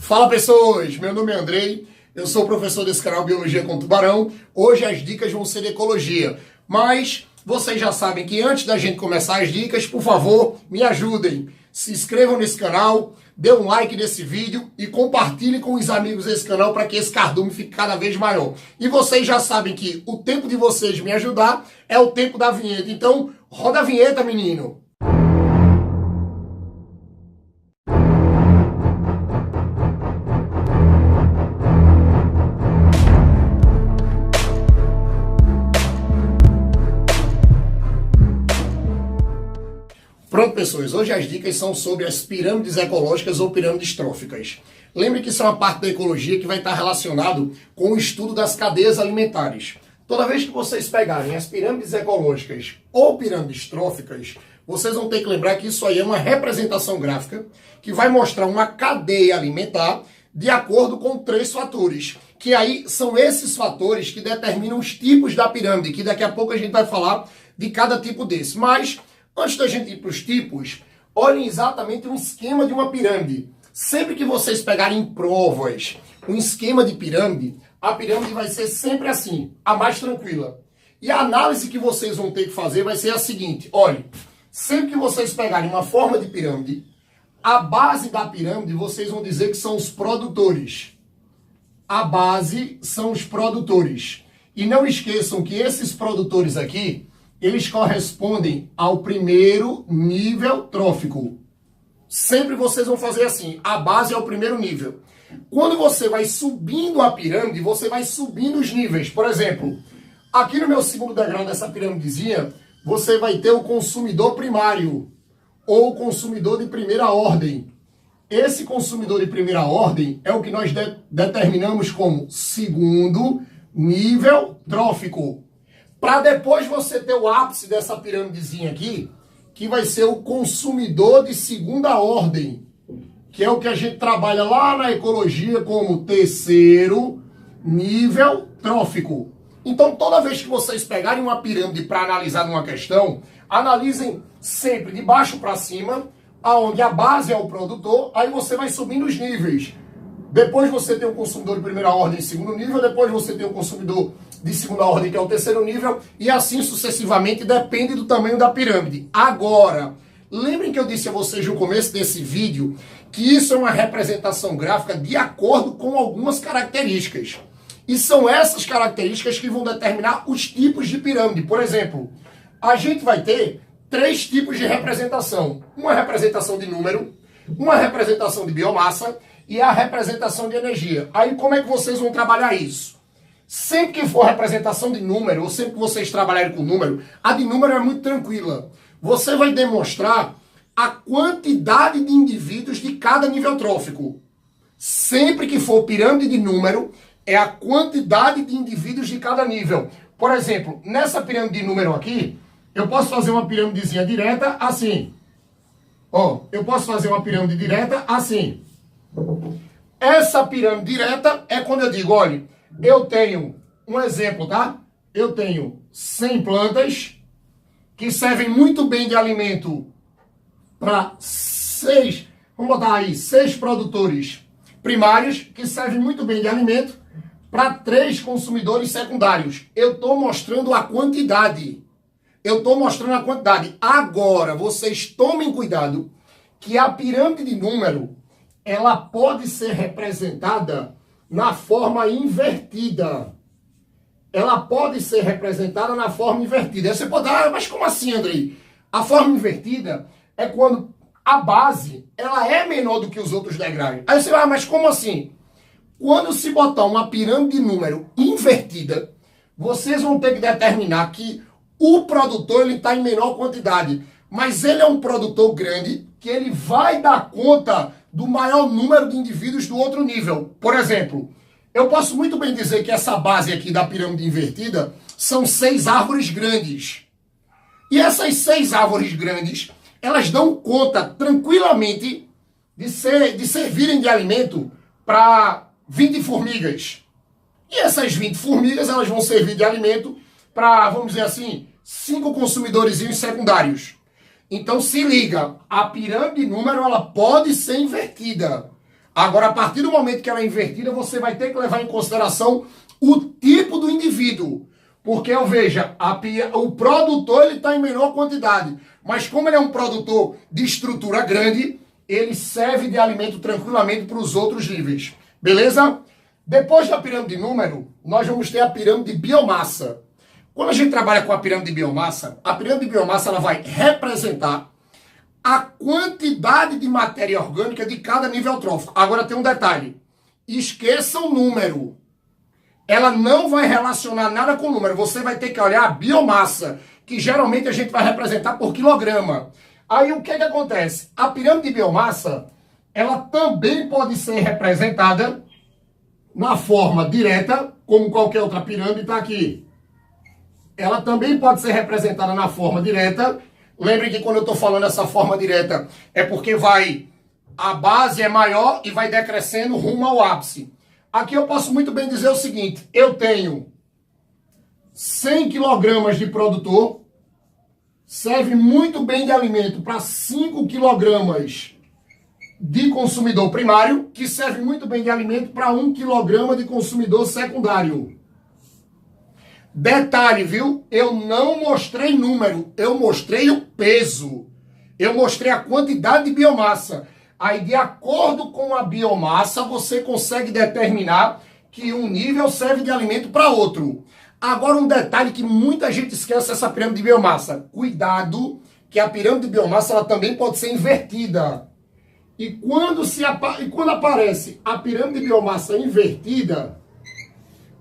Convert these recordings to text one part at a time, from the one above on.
Fala pessoas, meu nome é Andrei, eu sou professor desse canal Biologia com Tubarão. Hoje as dicas vão ser de ecologia, mas vocês já sabem que antes da gente começar as dicas, por favor, me ajudem. Se inscrevam nesse canal, dê um like nesse vídeo e compartilhe com os amigos esse canal para que esse cardume fique cada vez maior. E vocês já sabem que o tempo de vocês me ajudar é o tempo da vinheta, então roda a vinheta, menino! Pronto, pessoas, hoje as dicas são sobre as pirâmides ecológicas ou pirâmides tróficas. Lembre que isso é uma parte da ecologia que vai estar relacionado com o estudo das cadeias alimentares. Toda vez que vocês pegarem as pirâmides ecológicas ou pirâmides tróficas, vocês vão ter que lembrar que isso aí é uma representação gráfica que vai mostrar uma cadeia alimentar de acordo com 3 fatores, que aí são esses fatores que determinam os tipos da pirâmide, que daqui a pouco a gente vai falar de cada tipo desse. Mas antes da gente ir para os tipos, olhem exatamente um esquema de uma pirâmide. Sempre que vocês pegarem provas um esquema de pirâmide, a pirâmide vai ser sempre assim, a mais tranquila. E a análise que vocês vão ter que fazer vai ser a seguinte: olhem, sempre que vocês pegarem uma forma de pirâmide, a base da pirâmide vocês vão dizer que são os produtores. A base são os produtores. E não esqueçam que esses produtores aqui, eles correspondem ao primeiro nível trófico. Sempre vocês vão fazer assim, a base é o primeiro nível. Quando você vai subindo a pirâmide, você vai subindo os níveis. Por exemplo, aqui no meu segundo degrau dessa pirâmidezinha, você vai ter o consumidor primário, ou consumidor de primeira ordem. Esse consumidor de primeira ordem é o que nós determinamos como segundo nível trófico. Para depois você ter o ápice dessa pirâmidezinha aqui, que vai ser o consumidor de segunda ordem, que é o que a gente trabalha lá na ecologia como terceiro nível trófico. Então, toda vez que vocês pegarem uma pirâmide para analisar uma questão, analisem sempre de baixo para cima, aonde a base é o produtor, aí você vai subindo os níveis. Depois você tem o consumidor de primeira ordem em segundo nível, depois você tem o consumidor de segunda ordem, que é o terceiro nível, e assim sucessivamente, depende do tamanho da pirâmide. Agora, lembrem que eu disse a vocês no começo desse vídeo que isso é uma representação gráfica de acordo com algumas características. E são essas características que vão determinar os tipos de pirâmide. Por exemplo, a gente vai ter 3 tipos de representação. Uma representação de número, uma representação de biomassa e a representação de energia. Aí como é que vocês vão trabalhar isso? Sempre que for representação de número, ou sempre que vocês trabalharem com número, a de número é muito tranquila. Você vai demonstrar a quantidade de indivíduos de cada nível trófico. Sempre que for pirâmide de número, é a quantidade de indivíduos de cada nível. Por exemplo, nessa pirâmide de número aqui, eu posso fazer uma pirâmidezinha direta assim. Ó, eu posso fazer uma pirâmide direta assim. Essa pirâmide direta é quando eu digo, olha, eu tenho um exemplo, tá? Eu tenho 100 plantas que servem muito bem de alimento para 6, vamos botar aí, 6 produtores primários que servem muito bem de alimento para 3 consumidores secundários. Eu estou mostrando a quantidade. Agora, vocês tomem cuidado que a pirâmide de número, ela pode ser representada na forma invertida. Ela pode ser representada na forma invertida. Aí você pode dizer, mas como assim, Andrei? A forma invertida é quando a base ela é menor do que os outros degraus. Aí você vai, mas como assim? Quando se botar uma pirâmide de número invertida, vocês vão ter que determinar que o produtor ele está em menor quantidade. Mas ele é um produtor grande que ele vai dar conta do maior número de indivíduos do outro nível. Por exemplo, eu posso muito bem dizer que essa base aqui da pirâmide invertida são 6 árvores grandes. E essas 6 árvores grandes, elas dão conta tranquilamente de servirem de alimento para 20 formigas. E essas 20 formigas, elas vão servir de alimento para, vamos dizer assim, 5 consumidores secundários. Então se liga, a pirâmide de número ela pode ser invertida. Agora, a partir do momento que ela é invertida, você vai ter que levar em consideração o tipo do indivíduo. Porque, veja, o produtor ele está em menor quantidade. Mas como ele é um produtor de estrutura grande, ele serve de alimento tranquilamente para os outros níveis. Beleza? Depois da pirâmide de número, nós vamos ter a pirâmide de biomassa. Quando a gente trabalha com a pirâmide de biomassa, a pirâmide de biomassa ela vai representar a quantidade de matéria orgânica de cada nível trófico. Agora tem um detalhe. Esqueça o número. Ela não vai relacionar nada com o número. Você vai ter que olhar a biomassa, que geralmente a gente vai representar por quilograma. Aí o que acontece? A pirâmide de biomassa, ela também pode ser representada na forma direta, como qualquer outra pirâmide está aqui. Ela também pode ser representada na forma direta. Lembre que quando eu estou falando essa forma direta, é porque a base é maior e vai decrescendo rumo ao ápice. Aqui eu posso muito bem dizer o seguinte, eu tenho 100 kg de produtor, serve muito bem de alimento para 5 kg de consumidor primário, que serve muito bem de alimento para 1 kg de consumidor secundário. Detalhe, viu? Eu não mostrei número, eu mostrei o peso. Eu mostrei a quantidade de biomassa. Aí, de acordo com a biomassa, você consegue determinar que um nível serve de alimento para outro. Agora, um detalhe que muita gente esquece dessa pirâmide de biomassa. Cuidado, que a pirâmide de biomassa ela também pode ser invertida. E quando aparece a pirâmide de biomassa invertida,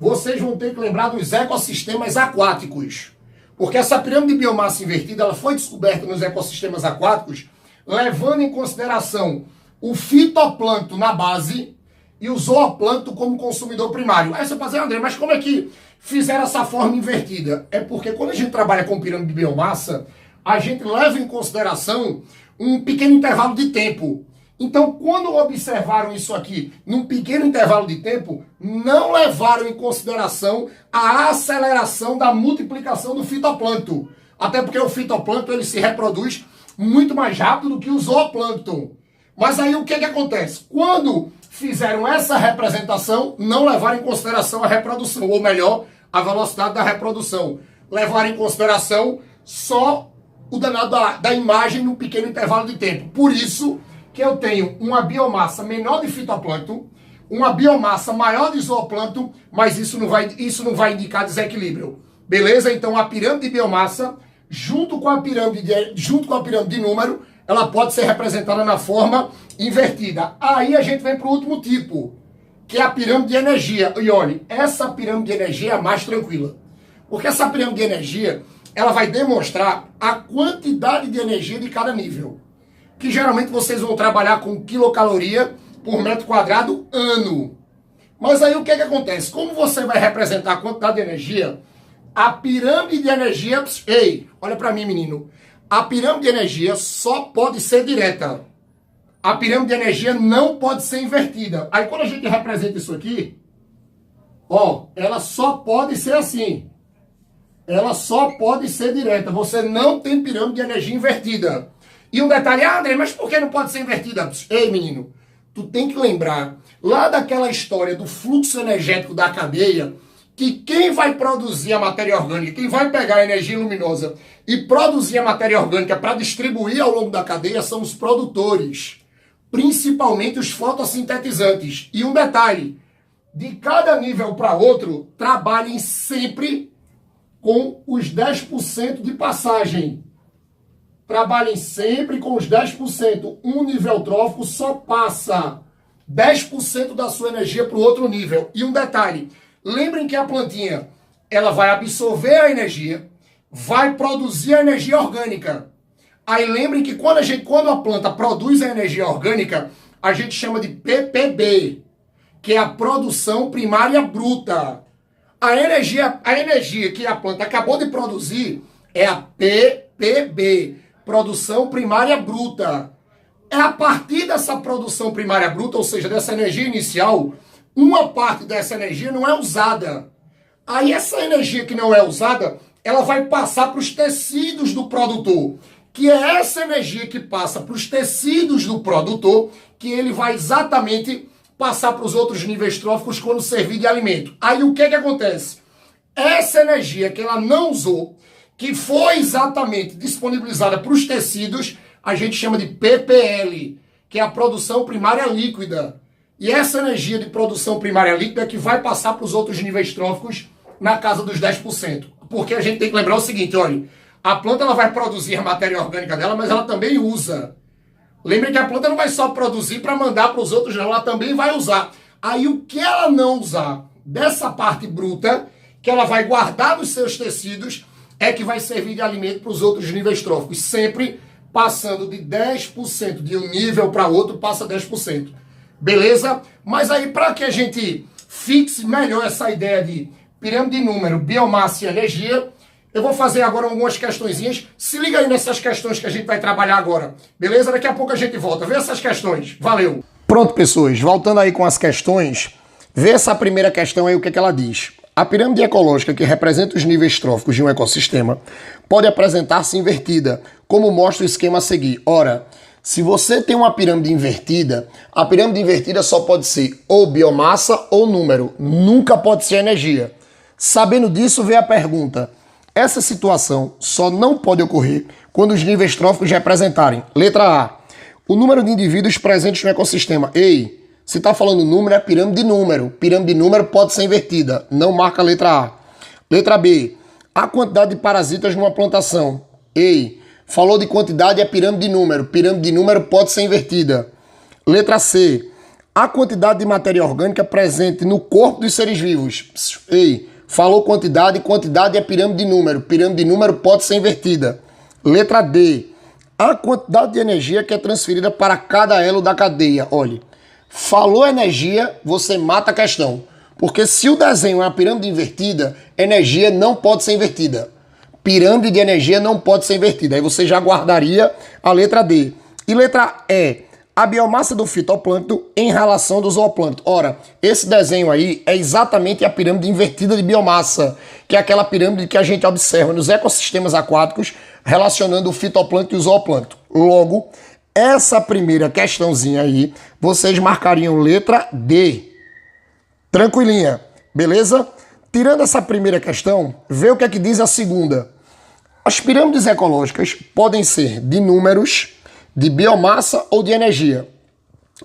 vocês vão ter que lembrar dos ecossistemas aquáticos. Porque essa pirâmide de biomassa invertida ela foi descoberta nos ecossistemas aquáticos, levando em consideração o fitoplâncton na base e o zooplâncton como consumidor primário. Aí você pode dizer, André, mas como é que fizeram essa forma invertida? É porque quando a gente trabalha com pirâmide de biomassa, a gente leva em consideração um pequeno intervalo de tempo. Então, quando observaram isso aqui num pequeno intervalo de tempo, não levaram em consideração a aceleração da multiplicação do fitoplâncton. Até porque o fitoplâncton ele se reproduz muito mais rápido do que o zooplâncton. Mas aí o que acontece? Quando fizeram essa representação, não levaram em consideração a reprodução, ou melhor, a velocidade da reprodução. Levaram em consideração só o danado da imagem num pequeno intervalo de tempo. Por isso que eu tenho uma biomassa menor de fitoplâncton, uma biomassa maior de zooplâncton, mas isso não vai indicar desequilíbrio. Beleza? Então a pirâmide de biomassa, junto com a pirâmide de número, ela pode ser representada na forma invertida. Aí a gente vem para o último tipo, que é a pirâmide de energia. E olhe, essa pirâmide de energia é a mais tranquila. Porque essa pirâmide de energia, ela vai demonstrar a quantidade de energia de cada nível. Que geralmente vocês vão trabalhar com quilocaloria por metro quadrado ano. Mas aí o que acontece? Como você vai representar a quantidade de energia, a pirâmide de energia... Ei, olha para mim, menino. A pirâmide de energia só pode ser direta. A pirâmide de energia não pode ser invertida. Aí quando a gente representa isso aqui, ó, ela só pode ser assim. Ela só pode ser direta. Você não tem pirâmide de energia invertida. E um detalhe, André, mas por que não pode ser invertida? Ei, menino, tu tem que lembrar lá daquela história do fluxo energético da cadeia, que quem vai produzir a matéria orgânica, quem vai pegar a energia luminosa e produzir a matéria orgânica para distribuir ao longo da cadeia são os produtores, principalmente os fotossintetizantes. E um detalhe, de cada nível para outro, trabalhem sempre com os 10% de passagem. Trabalhem sempre com os 10%. Um nível trófico só passa 10% da sua energia para o outro nível. E um detalhe, lembrem que a plantinha, ela vai absorver a energia, vai produzir a energia orgânica. Aí lembrem que quando a planta produz a energia orgânica, a gente chama de PPB, que é a produção primária bruta. A energia que a planta acabou de produzir é a PPB, produção primária bruta. É a partir dessa produção primária bruta, ou seja, dessa energia inicial, uma parte dessa energia não é usada. Aí essa energia que não é usada, ela vai passar para os tecidos do produtor, que é essa energia que passa para os tecidos do produtor, que ele vai exatamente passar para os outros níveis tróficos quando servir de alimento. Aí o que acontece? Essa energia que ela não usou, que foi exatamente disponibilizada para os tecidos, a gente chama de PPL, que é a produção primária líquida. E essa energia de produção primária líquida é que vai passar para os outros níveis tróficos na casa dos 10%. Porque a gente tem que lembrar o seguinte, olha, a planta ela vai produzir a matéria orgânica dela, mas ela também usa. Lembre que a planta não vai só produzir para mandar para os outros, não, ela também vai usar. Aí o que ela não usar dessa parte bruta, que ela vai guardar nos seus tecidos, é que vai servir de alimento para os outros níveis tróficos, sempre passando de 10%, de um nível para outro passa 10%. Beleza? Mas aí para que a gente fixe melhor essa ideia de pirâmide de número, biomassa e energia, eu vou fazer agora algumas questõezinhas. Se liga aí nessas questões que a gente vai trabalhar agora. Beleza? Daqui a pouco a gente volta. Vê essas questões. Valeu! Pronto, pessoas. Voltando aí com as questões, vê essa primeira questão aí, o que ela diz. A pirâmide ecológica, que representa os níveis tróficos de um ecossistema, pode apresentar-se invertida, como mostra o esquema a seguir. Ora, se você tem uma pirâmide invertida, a pirâmide invertida só pode ser ou biomassa ou número. Nunca pode ser energia. Sabendo disso, vem a pergunta. Essa situação só não pode ocorrer quando os níveis tróficos representarem. Letra A. O número de indivíduos presentes no ecossistema. Ei, se está falando número, é pirâmide de número. Pirâmide de número pode ser invertida. Não marca a letra A. Letra B. A quantidade de parasitas numa plantação. Ei, falou de quantidade, é pirâmide de número. Pirâmide de número pode ser invertida. Letra C. A quantidade de matéria orgânica presente no corpo dos seres vivos. Ei, falou quantidade, quantidade é pirâmide de número. Pirâmide de número pode ser invertida. Letra D. A quantidade de energia que é transferida para cada elo da cadeia. Olha, falou energia, você mata a questão. Porque se o desenho é uma pirâmide invertida, energia não pode ser invertida. Pirâmide de energia não pode ser invertida. Aí você já guardaria a letra D. E letra E. A biomassa do fitoplâncton em relação do zooplâncton. Ora, esse desenho aí é exatamente a pirâmide invertida de biomassa, que é aquela pirâmide que a gente observa nos ecossistemas aquáticos, relacionando o fitoplâncton e o zooplâncton. Logo, essa primeira questãozinha aí, vocês marcariam letra D. Tranquilinha, beleza? Tirando essa primeira questão, vê o que é que diz a segunda. As pirâmides ecológicas podem ser de números, de biomassa ou de energia.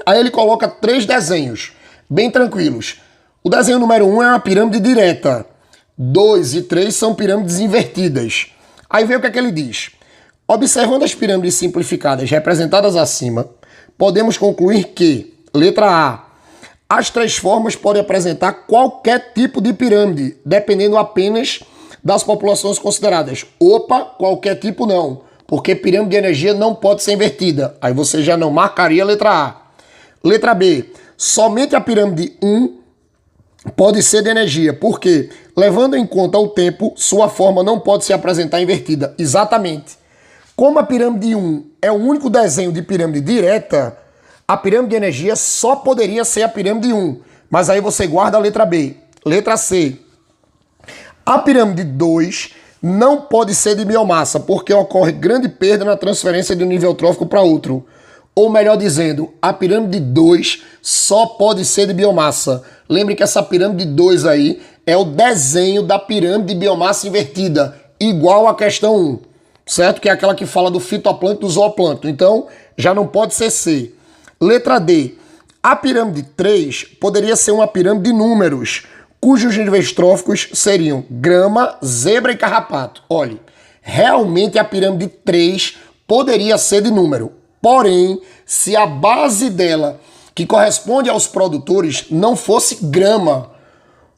Aí ele coloca 3 desenhos, bem tranquilos. O desenho número 1 é uma pirâmide direta. 2 e 3 são pirâmides invertidas. Aí vê o que é que ele diz. Observando as pirâmides simplificadas representadas acima, podemos concluir que, letra A, as 3 formas podem apresentar qualquer tipo de pirâmide, dependendo apenas das populações consideradas. Opa, qualquer tipo não. Porque pirâmide de energia não pode ser invertida. Aí você já não marcaria a letra A. Letra B. Somente a pirâmide 1 pode ser de energia. Por quê? Levando em conta o tempo, sua forma não pode se apresentar invertida. Exatamente. Como a pirâmide 1 é o único desenho de pirâmide direta, a pirâmide de energia só poderia ser a pirâmide 1. Mas aí você guarda a letra B. Letra C. A pirâmide 2 não pode ser de biomassa, porque ocorre grande perda na transferência de um nível trófico para outro. Ou melhor dizendo, a pirâmide 2 só pode ser de biomassa. Lembre que essa pirâmide 2 aí é o desenho da pirâmide de biomassa invertida, igual à questão 1, certo? Que é aquela que fala do fitoplâncton e do zooplâncton. Então, já não pode ser C. Letra D. A pirâmide 3 poderia ser uma pirâmide de números, cujos níveis tróficos seriam grama, zebra e carrapato. Olha, realmente a pirâmide 3 poderia ser de número. Porém, se a base dela, que corresponde aos produtores, não fosse grama,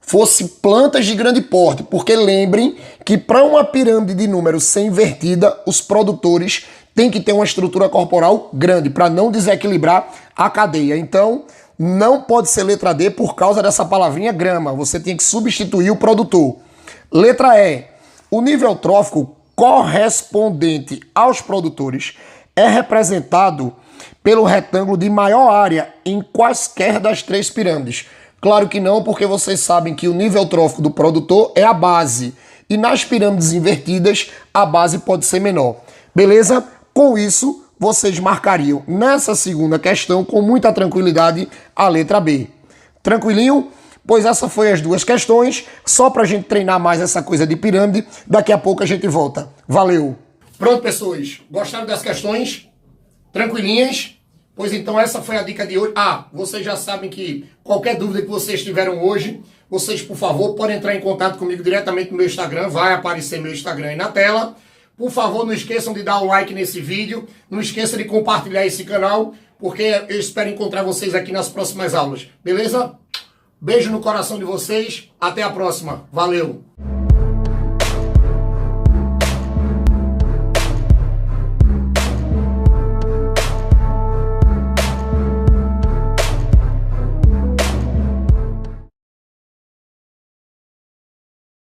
fosse plantas de grande porte. Porque lembrem que para uma pirâmide de número ser invertida, os produtores têm que ter uma estrutura corporal grande, para não desequilibrar a cadeia. Então, não pode ser letra D por causa dessa palavrinha grama. Você tem que substituir o produtor. Letra E. O nível trófico correspondente aos produtores é representado pelo retângulo de maior área em quaisquer das 3 pirâmides. Claro que não, porque vocês sabem que o nível trófico do produtor é a base. E nas pirâmides invertidas, a base pode ser menor. Beleza? Com isso, vocês marcariam nessa segunda questão com muita tranquilidade a letra B. Tranquilinho? Pois essa foi as duas questões, só para a gente treinar mais essa coisa de pirâmide. Daqui a pouco a gente volta. Valeu! Pronto, pessoas? Gostaram das questões? Tranquilinhas? Pois então essa foi a dica de hoje. Vocês já sabem que qualquer dúvida que vocês tiveram hoje, vocês, por favor, podem entrar em contato comigo diretamente no meu Instagram. Vai aparecer meu Instagram aí na tela. Por favor, não esqueçam de dar o like nesse vídeo. Não esqueçam de compartilhar esse canal, porque eu espero encontrar vocês aqui nas próximas aulas. Beleza? Beijo no coração de vocês. Até a próxima. Valeu!